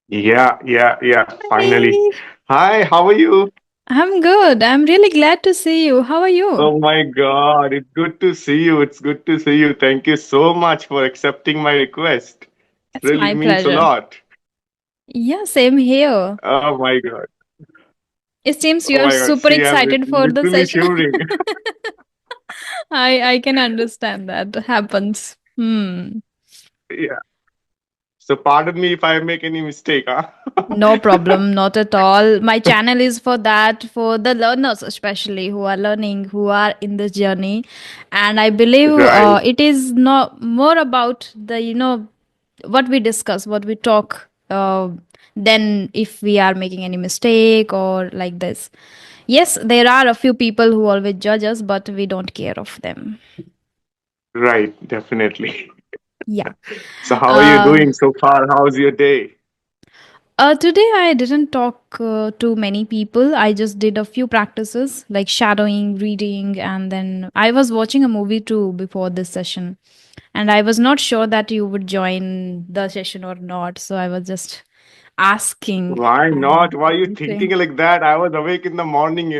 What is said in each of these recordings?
Yeah. Finally. Hi, Hi, how are you? I'm good. I'm really glad to see you. How are you? Oh my God, it's good to see you. It's good to see you. Thank you so much for accepting my request. It It's really my means a pleasure. lot. Yeah, same here. Oh my God. It seems Oh you're my God. super See, I'm excited for the literally session. shivering. I can understand that happens. Yeah. So pardon me if I make any mistake, huh? No problem, not at all. My channel is for that, for the learners, especially who are learning, who are in this journey. And I believe Right. it is not more about the, what we discuss, what we talk, than if we are making any mistake or like this. Yes, there are a few people who always judge us, but we don't care of them. Right, definitely. Yeah. So how are you Uh, doing so far? How's your day? Today I didn't talk to many people. I just did a few practices like shadowing, reading, and then I was watching a movie too before this session. And I was not sure that you would join the session or not. So I was just asking Why not? and Why are you waiting. thinking like that? I was awake in the morning.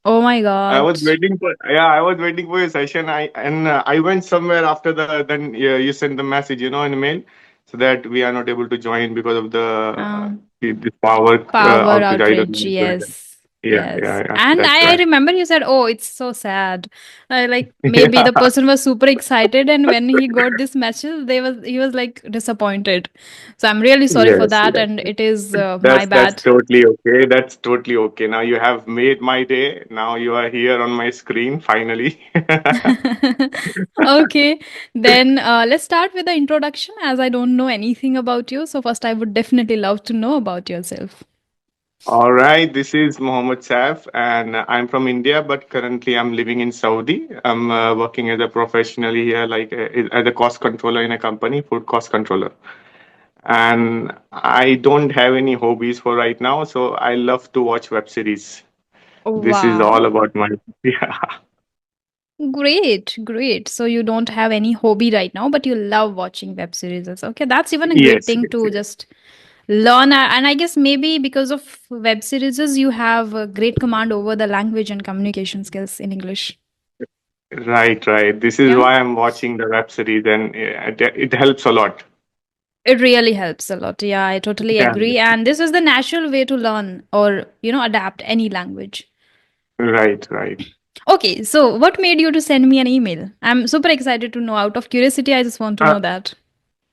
Oh my I God. was waiting for I was waiting for your session. I went somewhere after the then you sent the message, in the mail, so that we are not able to join because of Um, the power Power outage. I don't outage, know. yes. Yeah. Yes. And That's I why. remember you said, oh, it's so sad. Like maybe Yeah. the person was super excited and when he got this message, he was like disappointed. So I'm really sorry for that Yes. and it is my That's bad. totally okay. That's totally okay. Now you have made my day. Now you are here on my screen finally. Okay, then let's start with the introduction as I don't know anything about you. So first I would definitely love to know about yourself. All right, this is Mohammed Saif, and I'm from India, but currently I'm living in Saudi. I'm working as a professionally here, like as a cost controller in a company, food cost controller. And I don't have any hobbies for right now, so I love to watch web series. This is Wow. all about my yeah. Great, great. So you don't have any hobby right now, but you love watching web series. Okay, that's even a great Yes, thing yes, to yes. just learn. And I guess maybe because of web series, you have a great command over the language and communication skills in English. Right. This is Yeah, why I'm watching the web series, and it helps a lot. it really helps a lot. Yeah, I totally Yeah, agree. And this is the natural way to learn or, adapt any language. right. Okay, so what made you to send me an email? I'm super excited to know. Out of curiosity, I just want to Uh, know that.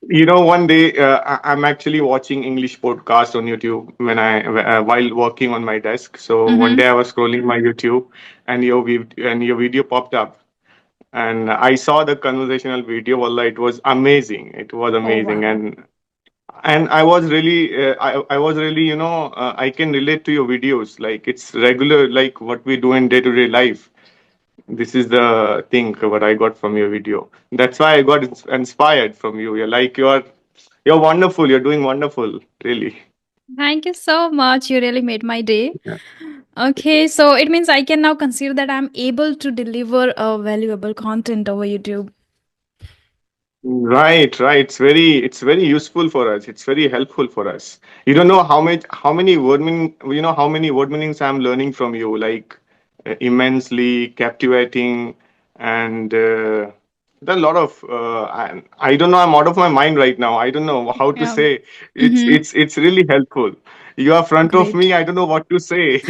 One day I'm actually watching English podcast on YouTube when I while working on my desk. So one Mm-hmm. day I was scrolling my YouTube, and your video popped up, and I saw the conversational video. Wallah, it was amazing. It was Oh, amazing, wow. and I was really I can relate to your videos. Like it's regular, like what we do in day to day life. This is the thing what I got from your video. That's why I got inspired from you. You're wonderful. You're doing wonderful. Really. Thank you so much. You really made my day. Yeah. Okay, so it means I can now consider that I'm able to deliver a valuable content over YouTube. Right. It's very useful for us. It's very helpful for us. You don't know how many word meanings I'm learning from you, like immensely captivating, and there are a lot of I don't know. I'm out of my mind right now. I don't know how to Yeah. say. Mm-hmm. It's really helpful. You are front of me. Great. I don't know what to say.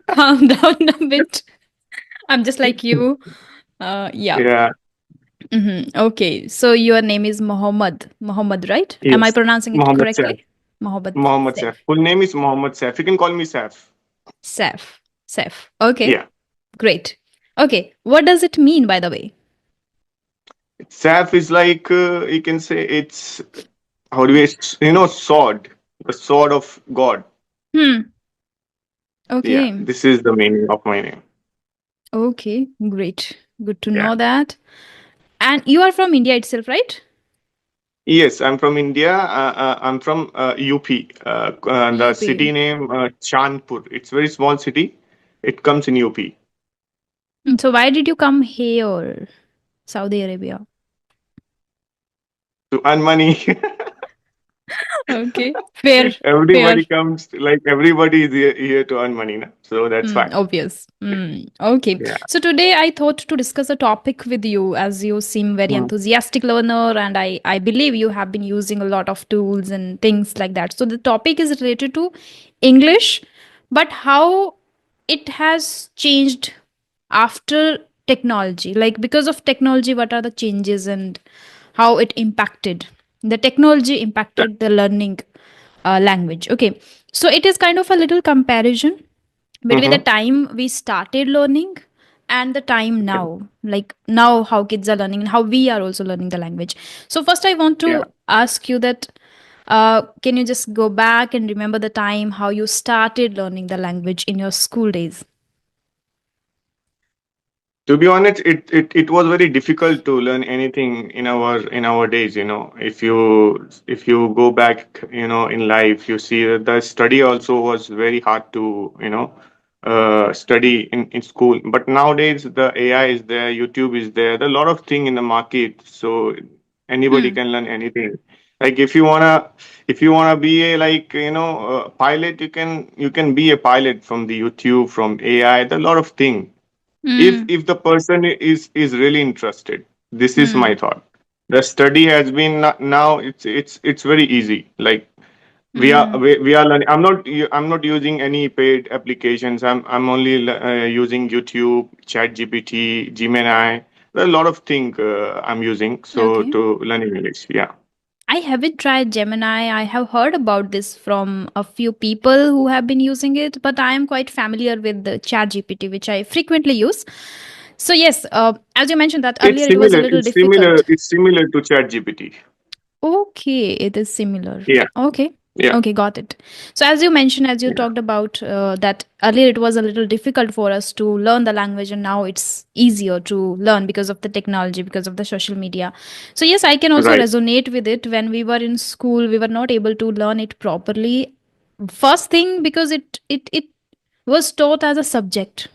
Calm down a bit. I'm just like you. Yeah. Yeah. Okay, so your name is Mohammed. Mohammed, right? Am I Yes. pronouncing it Mohammed Saif. correctly? Mohammed Mohammed Saif. Saif. Full name is Mohammed Saif. You can call me Saif. Saif. Saif. Okay, Yeah. great. Okay, what does it mean, by the way? Saf is like you can say it's how do we sword, the sword of God. Hmm. Yeah, Okay. this is the meaning of my name. Okay, great. Good to Yeah. know that. And you are from India itself, right? Yes, I'm from India. I'm from UP. The UP. city name Chandpur. It's a very small city. It comes in UP So why did you come here, Saudi Arabia? to earn money. Okay. Fair. Fair. Everybody comes, like everybody is here to earn money, na? So that's fine. Obvious. Okay. Yeah. So today I thought to discuss a topic with you as you seem very Mm. enthusiastic learner and I believe you have been using a lot of tools and things like that. So the topic is related to English, but how it has changed after technology. Like because of technology, what are the changes and how it impacted the technology impacted the learning language. Okay. So it is kind of a little comparison between the Mm-hmm. time we started learning and the time now, like now how kids are learning and how we are also learning the language. So first I want Yeah. to ask you that can you just go back and remember the time how you started learning the language in your school days? To be honest, it was very difficult to learn anything in our days. If you go back, in life, you see that the study also was very hard to study in school. But nowadays the AI is there, YouTube is there. There are a lot of thing in the market, so anybody Hmm. can learn anything. Like if you wanna be a, like, pilot, you can be a pilot from the YouTube, from AI. There are a lot of things if Hmm. if the person is really interested. This is my Hmm. thought. The study has been now, it's very easy. Like Hmm. we are learning. I'm not using any paid applications. I'm only using YouTube, Chat GPT, Gemini. There are a lot of things I'm using so Okay. to learn English. Yeah. I haven't tried Gemini. I have heard about this from a few people who have been using it, but I am quite familiar with the Chat GPT, which I frequently use. So yes, as you mentioned that it's earlier, it was a similar little it's similar difficult. it's similar to Chat GPT. Okay, it is similar. Yeah. Okay. Yeah. Okay, got it. So, as you mentioned, as you Yeah. talked about that earlier, it was a little difficult for us to learn the language, and now it's easier to learn because of the technology, because of the social media. So, yes, I can also Right. resonate with it. When we were in school, we were not able to learn it properly. First thing, because it was taught as a subject,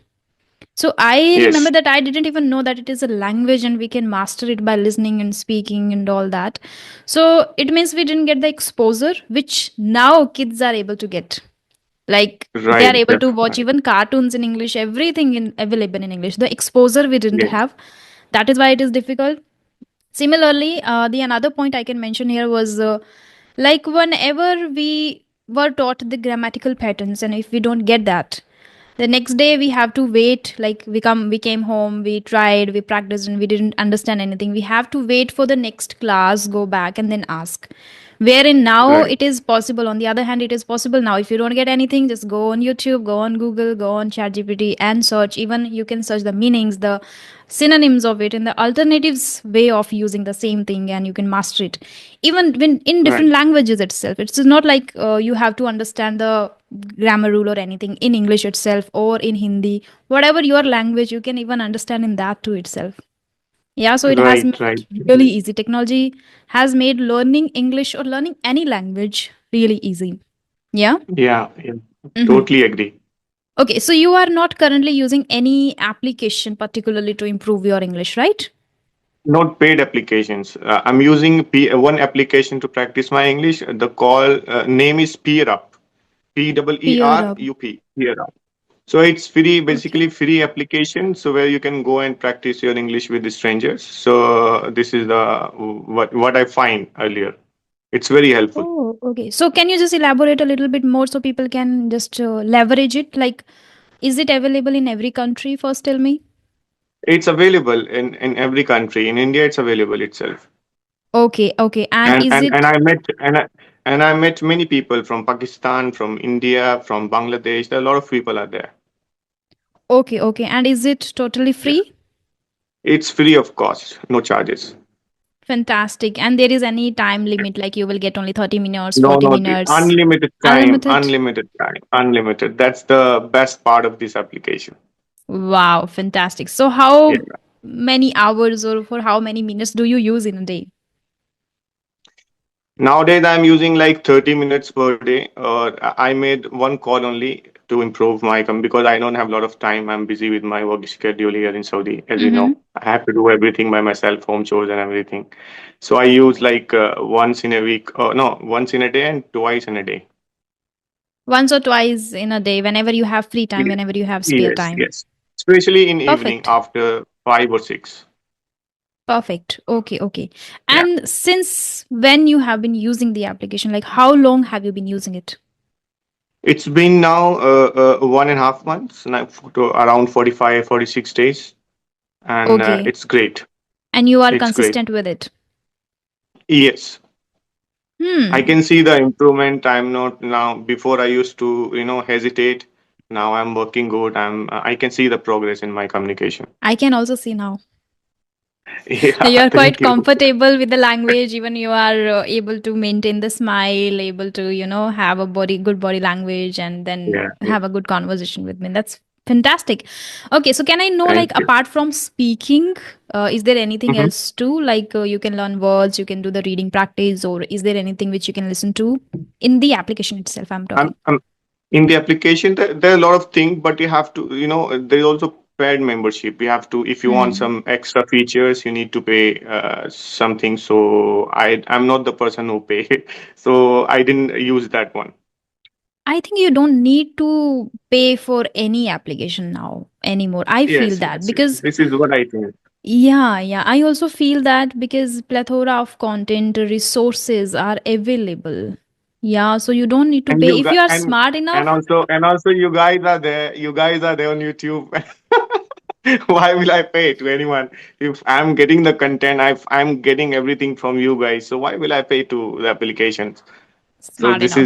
so I remember Yes. that I didn't even know that it is a language and we can master it by listening and speaking and all that. So it means we didn't get the exposure which now kids are able to get. Like they Right. are able That's to watch right. even cartoons in English, everything in available in English. The exposure we didn't Yes. have. That is why it is difficult. Similarly, the another point I can mention here was like whenever we were taught the grammatical patterns, and if we don't get that, the next day we have to wait. Like we came home, we tried, we practiced, and we didn't understand anything. We have to wait for the next class, go back, and then ask. Wherein now Right. it is possible. On the other hand, it is possible now. If you don't get anything, just go on YouTube, go on Google, go on ChatGPT, and search. Even you can search the meanings, the synonyms of it, and the alternatives way of using the same thing, and you can master it. Even when in Right. different languages itself, it's not like you have to understand the grammar rule or anything in English itself or in Hindi. Whatever your language, you can even understand in that too itself. Yeah, so it has Right. made Right. really easy. Technology has made learning English or learning any language really easy. Yeah. Yeah. Yeah. Hmm. Totally agree. Okay, so you are not currently using any application particularly to improve your English, right? Not paid applications. I'm using one application to practice my English. The call name is Peer Up. Peer up. PEERUP. Peer Up. So it's free, Okay. basically free application. So where you can go and practice your English with the strangers. So this is the what I find earlier. It's very helpful. Oh, okay. So can you just elaborate a little bit more so people can just leverage it? Like, is it available in every country? First, tell me. It's available in every country. In India, it's available itself. Okay, okay. And and is and, and it I met and I met many people from Pakistan, from India, from Bangladesh. There are a lot of people are there. okay, okay. And is it totally Yeah, free? it's free of cost, no charges. Fantastic. And there is any time limit, like you will get only 30 minutes, No, 40 no, minutes, unlimited time, unlimited? unlimited. That's the best part of this application. Wow, fantastic. So, Yeah. how many hours or for how many minutes do you use in a day? Nowadays, I'm using like 30 minutes per day. Or I made one call only. to improve my because I don't have a lot of time. I'm busy with my work schedule here in Saudi. As you Mm-hmm. know, I have to do everything by myself, home chores and everything. So I use like once in a week, no, once in a day and twice in a day. Once or twice in a day, whenever you have free time, Ye- whenever you have spare Yes, time. yes. Especially in evening Perfect. after 5 or 6. Perfect. Okay, okay. Yeah. And since when you have been using the application, like how long have you been using it? It's been now 1.5 months, now to around 45, 46 days, and Okay. it's great. And you are It's great. consistent with it. Yes, I Hmm. can see the improvement. I'm not now. Before I used to, hesitate. Now I'm working good. I can see the progress in my communication. I can also see now. You Yeah, are quite thank you. comfortable with the language, even you are able to maintain the smile, able to, have a good body language, and then Yeah, yeah. have a good conversation with me. That's fantastic. Okay, so can I know, Thank like, you. apart from speaking, is there anything Mhm. else too? Like, you can learn words, you can do the reading practice, or is there anything which you can listen to in the application itself? I'm talking. I'm in the application. There are a lot of things, but you have to, there's also paid membership. You have to, if you want Hmm. some extra features, you need to pay something. So I'm not the person who pay, so I didn't use that one. I think you don't need to pay for any application now anymore. I feel Yes, that yes, yes. because This is what I think. yeah, yeah. I also feel that because plethora of content resources are available. Yeah, so you don't need to And pay you if guys, you are and smart and enough. also and also you guys are there. You guys are there on YouTube. Why will I pay to anyone if I'm getting the content? I'm getting everything from you guys. So why will I pay to the applications? So Smart enough.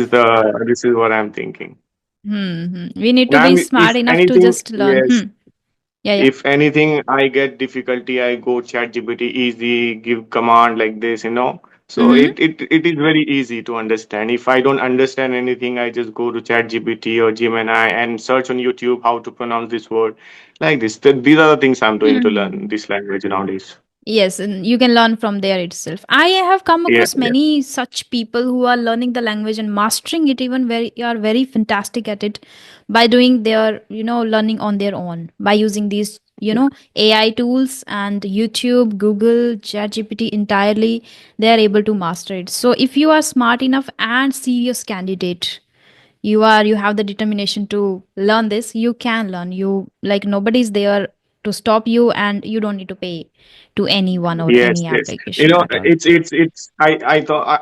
this is what I'm thinking. We need And to be I'm smart if enough to anything, just learn. yes. Yeah, yeah. If anything, I get difficulty, I go chat GPT easy, give command like this. So Mm-hmm. it is very easy to understand. If I don't understand anything, I just go to chat GPT or Gemini and search on YouTube how to pronounce this word like this. These are the things I'm doing to learn Hmm. this language nowadays. Yes, and you can learn from there itself. I have come Yeah, across yeah. many such people who are learning the language and mastering it even very are very fantastic at it by doing their, learning on their own by using these, AI tools and YouTube, Google, ChatGPT entirely they are able to master it. So if you are smart enough and serious candidate, you have the determination to learn this, you can learn. You like nobody's there to stop you and you don't need to pay to anyone or Yes, any yes. application at all.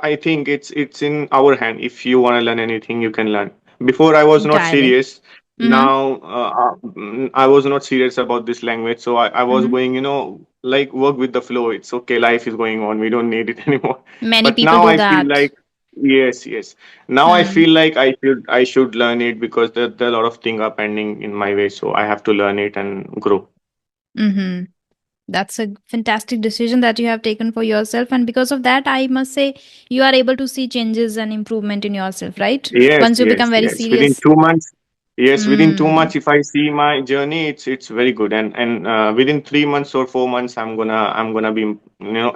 I think it's in our hand. If you want to learn anything, you can learn. Before I was not Entirely. serious. Mm-hmm. Now I was not serious about this language. So I was Mm-hmm. going, like work with the flow. It's okay. Life is going on. We don't need it anymore. Many But people now do I feel that. like yes, yes. Now I Hmm. feel like I should learn it because there are a lot of things are pending in my way. So I have to learn it and grow. Mm-hmm. That's a fantastic decision that you have taken for yourself, and because of that I must say you are able to see changes and improvement in yourself, right? Yes, Once you become yes, very yes. Within serious. 2 months, yes, within two Hmm. months, if I see my journey, it's very good. And within 3 months or 4 months, I'm gonna be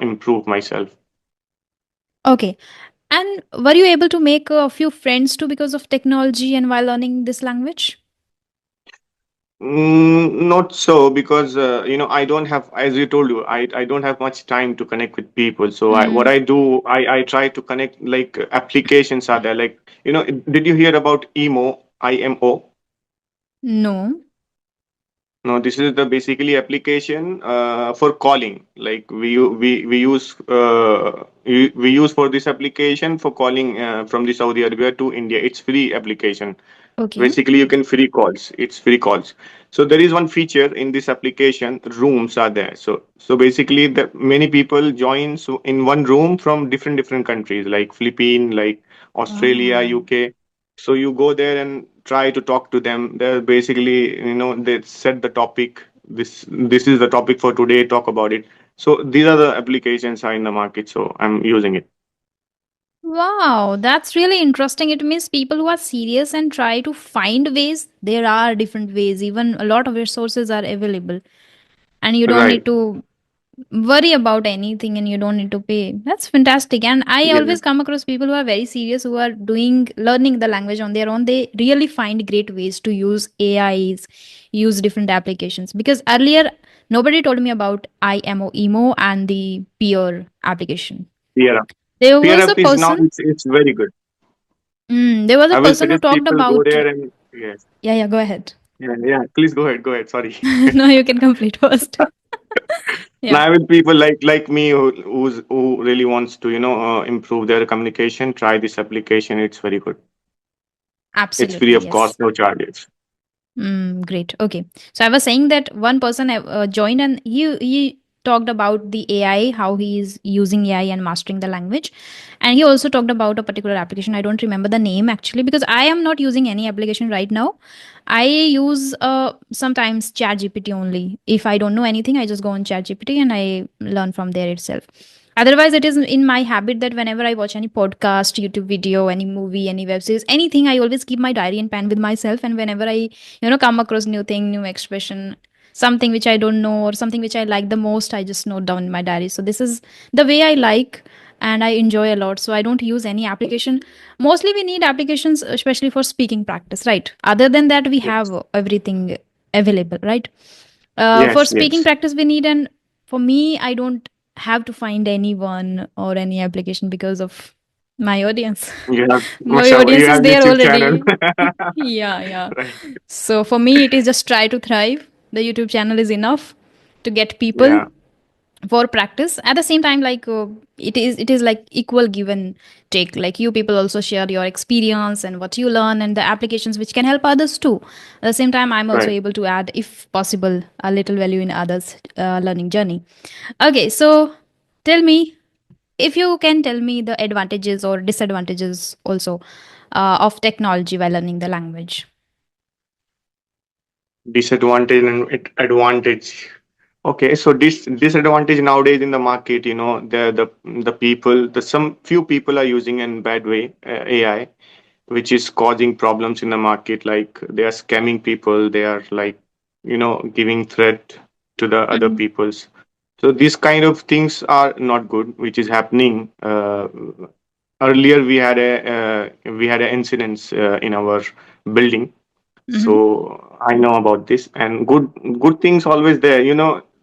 improve myself. Okay. And were you able to make a few friends too because of technology and while learning this language? Not so because I don't have, as you told you, I don't have much time to connect with people. So what Hmm. I do, I try to connect like applications are there. Like did you hear about IMO? No. No, this is the basically application for calling. Like we use for this application for calling from the Saudi Arabia to India. It's free application. Okay. Basically, you can free calls. It's free calls. So there is one feature in this application. Rooms are there. So basically, the many people join so in one room from different countries like Philippines, like Australia, Wow. UK. So you go there and try to talk to them. They're basically, they set the topic. This is the topic for today. Talk about it. So these are the applications are in the market. So I'm using it. Wow, that's really interesting. It means people who are serious and try to find ways, there are different ways. Even a lot of resources are available. And you don't need Right. to worry about anything and you don't need to pay. That's fantastic. And I Yeah, always come across people who are very serious, who are doing learning the language on their own. They really find great ways to use AIs, use different applications. Because earlier nobody told me about IMO emo and the peer application. peer up. There Peer was a up is now person. it's very good. There was a I will person who suggest talked people go about. there and yes. Yeah, yeah. Go ahead. Yeah, yeah. Please go ahead. Go ahead. Sorry. No, you can complete first. Yeah, Now, with people like me who really wants to improve their communication, try this application. It's very good. It's free absolutely. of cost, Yes. no charges. Great. Okay. So I was saying that one person joined and he talked about the AI, how he is using AI and mastering the language, and he also talked about a particular application. I don't remember the name actually because I am not using any application right now. I use sometimes ChatGPT only. If I don't know anything, I just go on ChatGPT and I learn from there itself. Otherwise, it is in my habit that whenever I watch any podcast, YouTube video, any movie, any web series, anything, I always keep my diary and pen with myself. And whenever I come across new thing, new expression, something which I don't know or something which I like the most, I just note down in my diary. So this is the way I like and I enjoy a lot. So I don't use any application. Mostly we need applications especially for speaking practice, right? Other than that we Yes, have everything available, right? For yes, speaking yes. practice we need, and for me I don't have to find anyone or any application because of my audience. You have, My mashallah, you audience is have there YouTube channel. already. Yeah, yeah. Right. So for me, it is just try to thrive. The YouTube channel is enough to get people Yeah, for practice. At the same time, like it is like equal give and take. Like you people also share your experience and what you learn and the applications which can help others too. At the same time, I'm also right. able to add, if possible, a little value in others' learning journey. Okay, so tell me if you can tell me the advantages or disadvantages also of technology while learning the language. Disadvantage and advantage. Okay, so this disadvantage nowadays in the market, the people, the some few people are using in bad way AI, which is causing problems in the market. Like they are scamming people, they are like giving threat to the other Mm-hmm. peoples. So these kind of things are not good, which is happening. Earlier, we had an incidents in our building, Mm-hmm. so I know about this. And good things always there.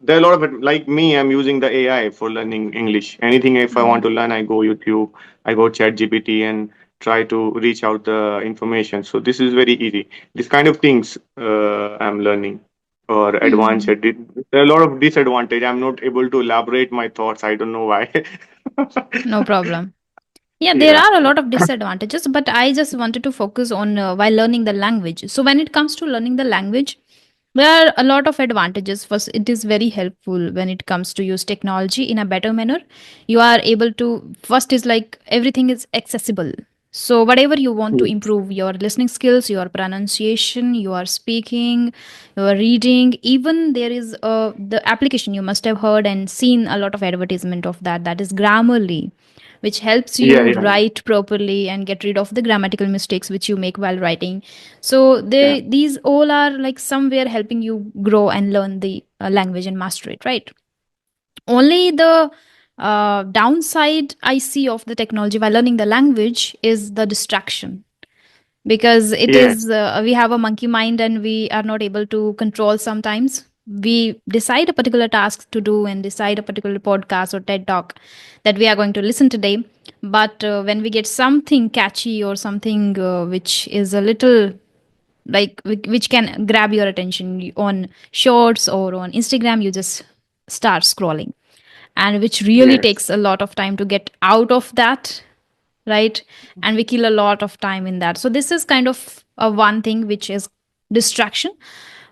There are a lot of it. Like me, I'm using the AI for learning English. Anything if I want to learn, I go YouTube, I go Chat GPT, and try to reach out the information. So this is very easy. This kind of things I'm learning or advanced. Hmm. There are a lot of disadvantage. I'm not able to elaborate my thoughts. I don't know why. No problem. Yeah, there Yeah. are a lot of disadvantages, but I just wanted to focus on while learning the language. So, when it comes to learning the language, there are a lot of advantages. First, it is very helpful when it comes to use technology in a better manner. You are able to, first, is like everything is accessible. So, whatever you want to Yes. improve your listening skills, your pronunciation, your speaking, your reading, even there is the application you must have heard and seen a lot of advertisement of that, that is Grammarly, which helps Yeah. you Yeah. write properly and get rid of the grammatical mistakes which you make while writing. So Yeah. these all are like somewhere helping you grow and learn the language and master it, right? Only the downside I see of the technology while learning the language is the distraction, because it Yes. is we have a monkey mind and we are not able to control. Sometimes we decide a particular task to do and decide a particular podcast or TED talk that we are going to listen today, but when we get something catchy or something which is a little like which can grab your attention on shorts or on Instagram, you just start scrolling, and which really Yes. takes a lot of time to get out of that, right? And we kill a lot of time in that. So this is kind of a one thing which is distraction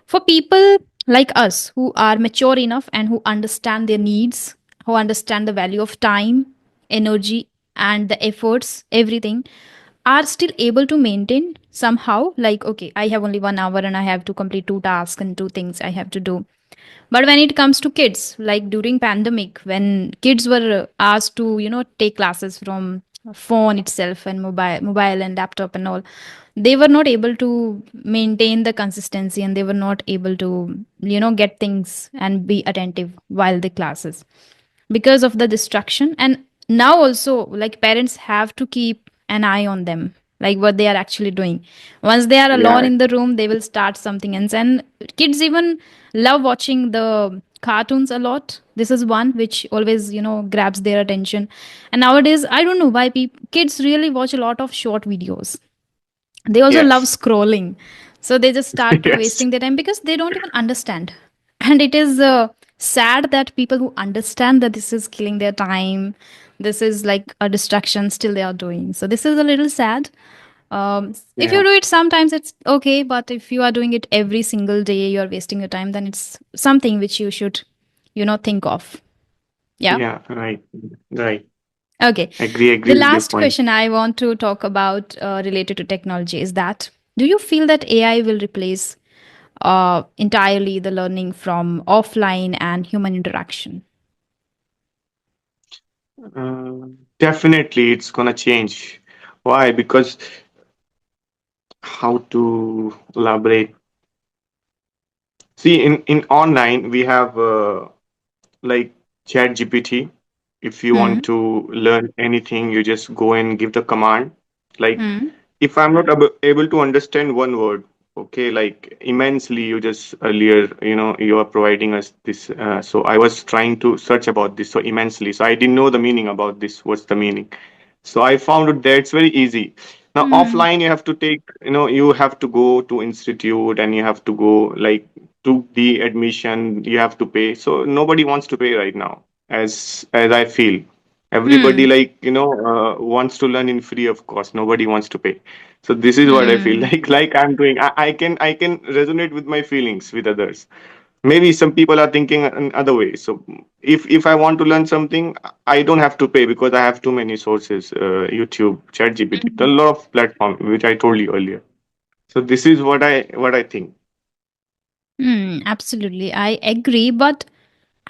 for people like us who are mature enough and who understand their needs, who understand the value of time, energy, and the efforts, everything, are still able to maintain somehow. Like, okay, I have only 1 hour and I have to complete two tasks and two things I have to do. But when it comes to kids, like during pandemic, when kids were asked to take classes from phone itself and mobile and laptop and all, they were not able to maintain the consistency, and they were not able to get things and be attentive while the classes because of the distraction. And now also, like, parents have to keep an eye on them, like what they are actually doing. Once they are alone Yeah, in the room, they will start something else. And kids even love watching the cartoons a lot. This is one which always grabs their attention. And nowadays, I don't know why kids really watch a lot of short videos. They also love yes. scrolling. So they just start Yes. wasting their time because they don't even understand. And it is sad that people who understand that this is killing their time, this is like a distraction, still they are doing. So this is a little sad. If you Yeah. do it sometimes, it's okay. But if you are doing it every single day, you're wasting your time, then it's something which you should, think of. Yeah. Yeah, right. Right. Okay. Agree The with your last point. question I want to talk about related to technology is that, do you feel that AI will replace entirely the learning from offline and human interaction? Definitely it's gonna change. Why? Because how to elaborate? See, in online we have like Chat GPT. If you Hmm. want to learn anything, you just go and give the command. Like, Hmm. if I'm not able to understand one word, okay, like immensely, you just earlier, you are providing us this. So I was trying to search about this so immensely. So I didn't know the meaning about this. What's the meaning? So I found it there. It's very easy. Now Hmm. offline, you have to take, you have to go to institute and you have to go like to the admission. You have to pay. So nobody wants to pay right now, as I feel. Everybody Hmm. like wants to learn in free of cost. Nobody wants to pay. So this is what I feel Hmm. like I'm doing. I can resonate with my feelings with others. Maybe some people are thinking in other ways. So if I want to learn something, I don't have to pay because I have too many sources, YouTube, ChatGPT, a Hmm. lot of platform which I told you earlier. So this is what I think. Absolutely. I agree, but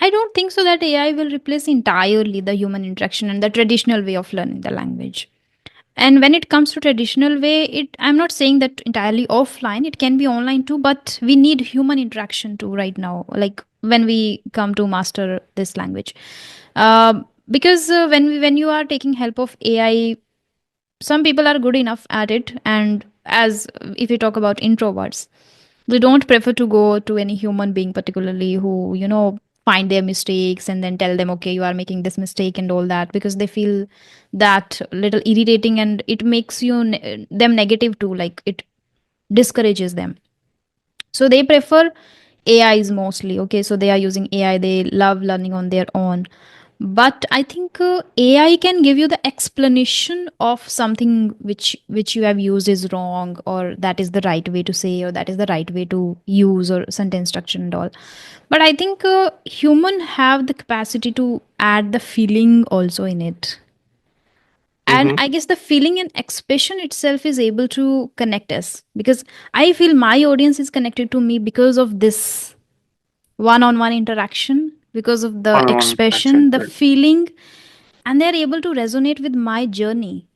I don't think so that AI will replace entirely the human interaction and the traditional way of learning the language. And when it comes to traditional way, I'm not saying that entirely offline, it can be online too, but we need human interaction too right now, like when we come to master this language. Because when you are taking help of AI, some people are good enough at it, and as if we talk about introverts, they don't prefer to go to any human being particularly who find their mistakes and then tell them, okay, you are making this mistake and all that, because they feel that little irritating, and it makes them negative too, like it discourages them. So they prefer AIs mostly. Okay, so they are using AI, they love learning on their own. But I think AI can give you the explanation of something which you have used is wrong, or that is the right way to say, or that is the right way to use, or sentence structure and all. But I think human have the capacity to add the feeling also in it. And Mm-hmm. I guess the feeling and expression itself is able to connect us, because I feel my audience is connected to me because of this one on one interaction, because of the On action. expression, the Right. feeling, and they're able to resonate with my journey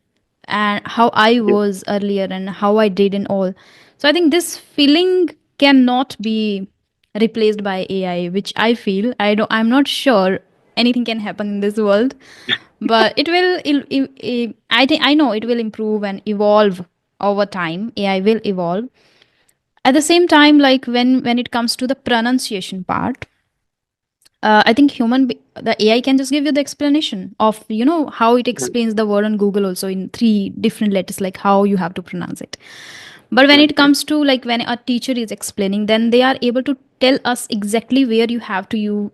and how I Yeah. was earlier and how I did and all. So I think this feeling cannot be replaced by AI, which I feel, I'm not sure anything can happen in this world, but it will. I think I know it will improve and evolve over time. AI will evolve. At the same time, like when it comes to the pronunciation part, I think the AI can just give you the explanation of how it Right. explains the word on Google also in three different letters, like how you have to pronounce it. But when Right. it Right. comes to like when a teacher is explaining, then they are able to tell us exactly where you have to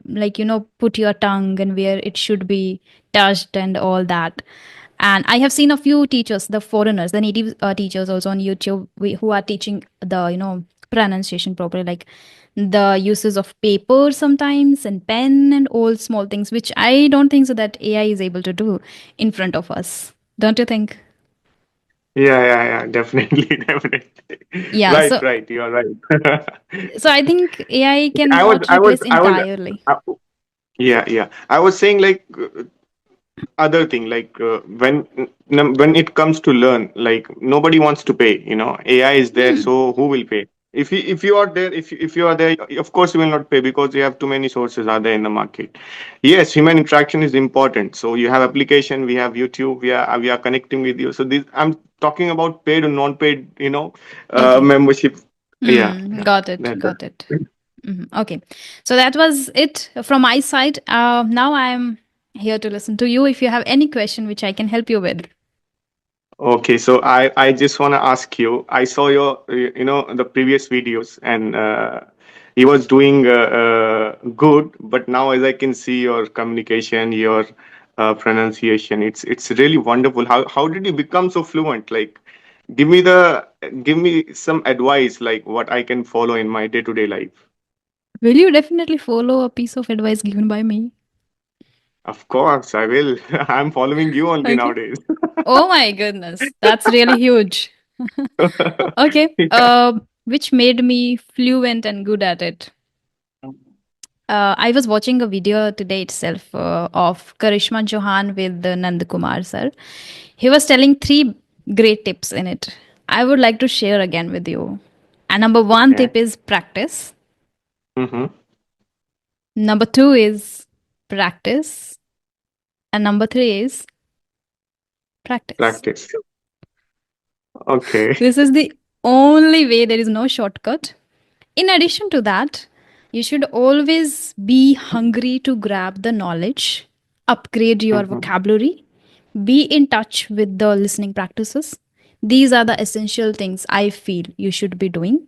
put your tongue and where it should be touched and all that. And I have seen a few teachers, the foreigners, the native teachers also on YouTube, who are teaching the pronunciation properly, like the uses of paper sometimes and pen and all small things, which I don't think so that AI is able to do in front of us. Don't you think? Yeah, yeah, yeah. Definitely, definitely. Yeah. Right, So right. You are right. I think AI I was, cannot I was, replace I was. entirely. Uh, yeah, yeah. I was saying like other thing, like when it comes to learn, like nobody wants to pay. AI is there, Hmm. so who will pay? If you are there, if you are there, of course you will not pay because you have too many sources are there in the market. Yes, human interaction is important. So you have application, we have YouTube, we are connecting with you. So this, I'm talking about paid and non-paid, Okay. membership. Yeah, Hmm. yeah. Got it. That, Got it. Okay. So that was it from my side. Now I'm here to listen to you if you have any question which I can help you with. Okay, so I just want to ask you. I saw your the previous videos, and he was doing good, but now as I can see your communication, your pronunciation, it's really wonderful. How did you become so fluent? Like, give me the give me some advice, like what I can follow in my day to day life. Will you definitely follow a piece of advice given by me? Of course, I will. I'm following you only Okay. nowadays. Oh my goodness. That's really huge. Okay. Which made me fluent and good at it. I was watching a video today itself of Karishma Johan with Nand Kumar sir. He was telling three great tips in it. I would like to share again with you. And number one Okay. tip is practice. Mm-hmm. Number two is practice. And number three is practice. Practice. Okay. This is the only way, there is no shortcut. In addition to that, you should always be hungry to grab the knowledge, upgrade your Mm-hmm. vocabulary, be in touch with the listening practices. These are the essential things I feel you should be doing.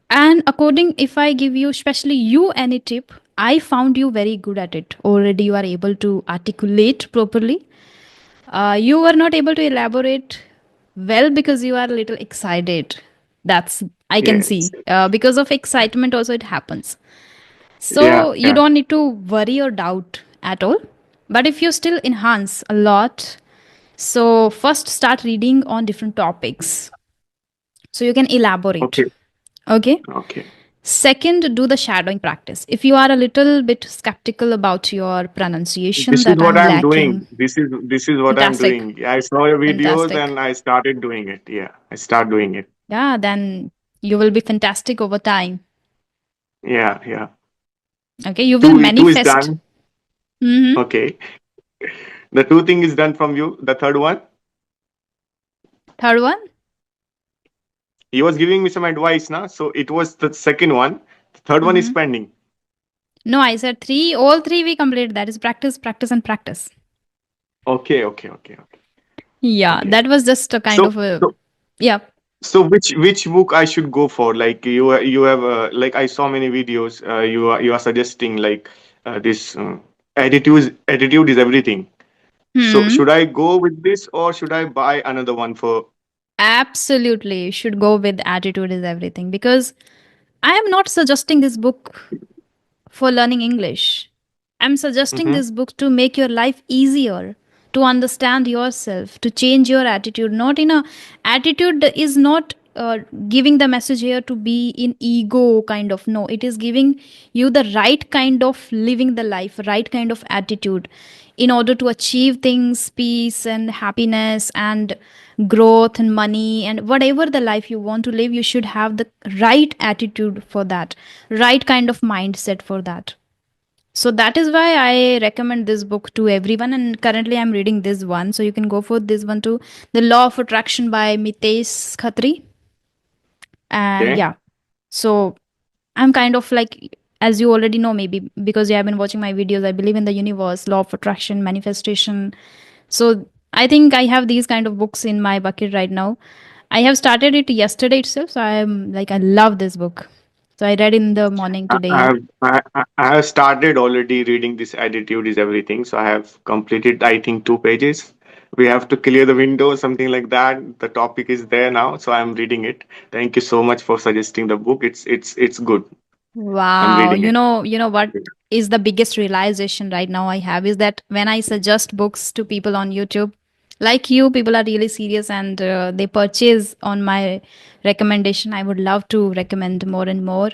And according, if I give you, especially you, any tip, I found you very good at it. Already you are able to articulate properly. You were not able to elaborate well because you are a little excited. That's, I can Yes. see. Because of excitement, also it happens. Yeah, So you yeah. don't need to worry or doubt at all. But if you still enhance a lot, so first start reading on different topics so you can elaborate. Okay, Okay. okay. Second, do the shadowing practice. If you are a little bit skeptical about your pronunciation This is that what I'm I'm doing. lacking, This is what I'm fantastic, doing. I saw your videos fantastic. and I started doing it. Yeah, I start doing it. Yeah, then you will be fantastic over time. Yeah, yeah. Okay, you will Two is manifest. done. Hmm. Okay. The two thing is done from you. The third one, Third one. he was giving me some advice now. So it was the second one. The third one is Hmm. pending. No, I said three. All three we complete. That is practice, practice, and practice. Okay, okay, okay, okay, Yeah, okay. that was just a kind So of a, so yeah. so which book I should go for? Like you have like I saw many videos. You are suggesting like this attitude is everything. So Hmm. should I go with this or should I buy another one for? Absolutely, you should go with attitude is everything because I am not suggesting this book for learning English. I'm suggesting Mm-hmm. this book to make your life easier, to understand yourself, to change your attitude. Not in a attitude is not giving the message here to be in ego kind of. No, it is giving you the right kind of living the life, right kind of attitude in order to achieve things, peace and happiness and growth and money and whatever the life you want to live, you should have the right attitude for that, right kind of mindset for that. So that is why I recommend this book to everyone. And currently I'm reading this one. So you can go for this one too. The Law of Attraction by Mitesh Khatri. And Okay. yeah. So I'm kind of like, as you already know, maybe because you have been watching my videos, I believe in the universe, law of attraction, manifestation. So I think I have these kind of books in my bucket right now. I have started it yesterday itself. So I'm like, I love this book. So I read in the morning I I today. have I have started already reading this attitude is everything. So I have completed I think 2 pages. We have to clear the window, something like that. The topic is there now, so I'm reading it. Thank you so much for suggesting the book. It's good. I'm Wow. reading it. You know what is the biggest realization right now I have is that when I suggest books to people on YouTube, like you, people are really serious and they purchase on my recommendation. I would love to recommend more and more.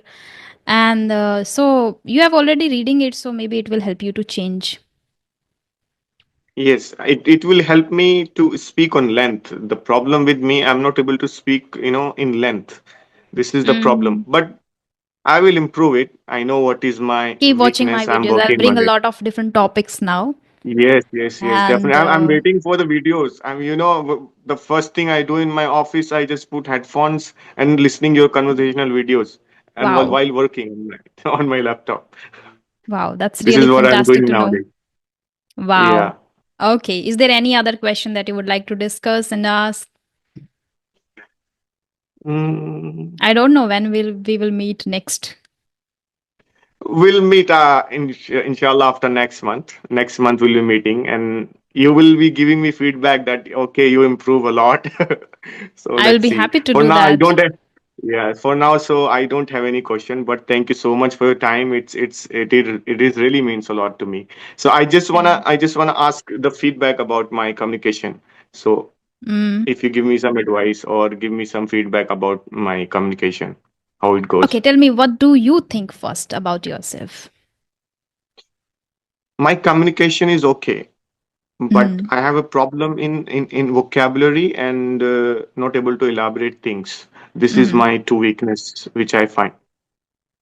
And so you have already reading it, so maybe it will help you to change. Yes, it will help me to speak on length. The problem with me, I'm not able to speak, in length. This is the problem. Mm. But I will improve it. I know what is my Keep watching my weakness. I'm videos. I'll working bring on a it. lot of different topics now. Yes, yes, yes, And definitely. I'm waiting for the videos. The first thing I do in my office, I just put headphones and listening your conversational videos, and while wow, while working on my laptop. wow, that's This really is what I'm fantastic doing to know. nowadays. Wow. Yeah. Okay. Is there any other question that you would like to discuss and ask? Mm, I don't know when we will meet next. we'll meet inshallah after next month. Next month we'll be meeting, and you will be giving me feedback that okay, you improve a lot. So I will let's be see. happy to For do now, I that. don't have. Yeah, for now, so I don't have any question. But thank you so much for your time. It is really means a lot to me. So Thank. I just wanna ask the feedback about my communication. So Mm. if you give me some advice or give me some feedback about my communication, how it goes. Okay, tell me, what do you think first about yourself? My communication is okay, but Mm. I have a problem in vocabulary and not able to elaborate things. This is Mm. my two weakness, which I find.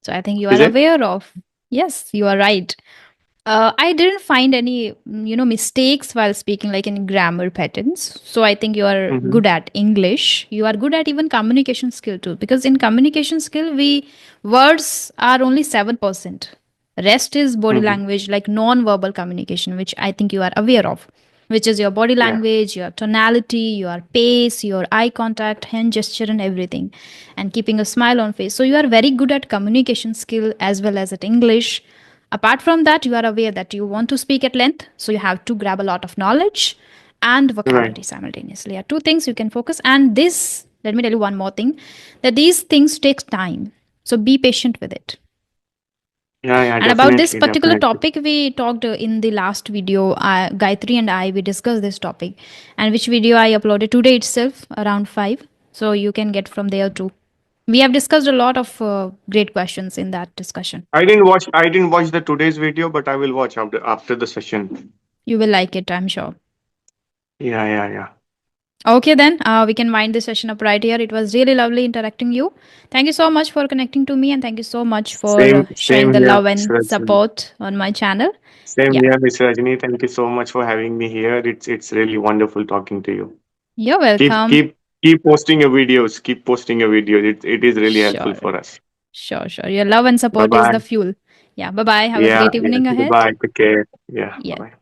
So I think you Is are it? aware of. Yes, you are right. I didn't find any, mistakes while speaking, like any grammar patterns. So I think you are Mm-hmm. good at English. You are good at even communication skill too, because in communication skill, we words are only 7%. Rest is body Mm-hmm. language, like non-verbal communication, which I think you are aware of, which is your body Yeah. language, your tonality, your pace, your eye contact, hand gesture, and everything, and keeping a smile on face. So you are very good at communication skill as well as at English. Apart from that, you are aware that you want to speak at length, so you have to grab a lot of knowledge and Right. vocabulary simultaneously. Are two things you can focus. And this, let me tell you one more thing, that these things take time. So be patient with it. Yeah. Yeah. And about this Definitely. particular Definitely. topic, we talked in the last video. Gayatri and I, we discussed this topic, and which video I uploaded today itself around 5. So you can get from there too. We have discussed a lot of great questions in that discussion. I didn't watch the today's video, but I will watch after the session. You will like it, I'm sure. Yeah. Yeah. Yeah. Okay, then we can wind this session up right here. It was really lovely interacting you. Thank you so much for connecting to me, and thank you so much for Same sharing the here, love Miss and Rajni. support on my channel. Same Yeah, here, Miss Rajni. Thank you so much for having me here. It's really wonderful talking to you. you're Keep welcome. keep keep posting your videos. Keep posting your videos. It is really helpful Sure, for us. sure, sure. Your love and Bye support is the bye. fuel. Yeah, bye bye. Have a Yeah, great yeah. evening ahead. Goodbye. Take care. Yeah. Yeah. Bye.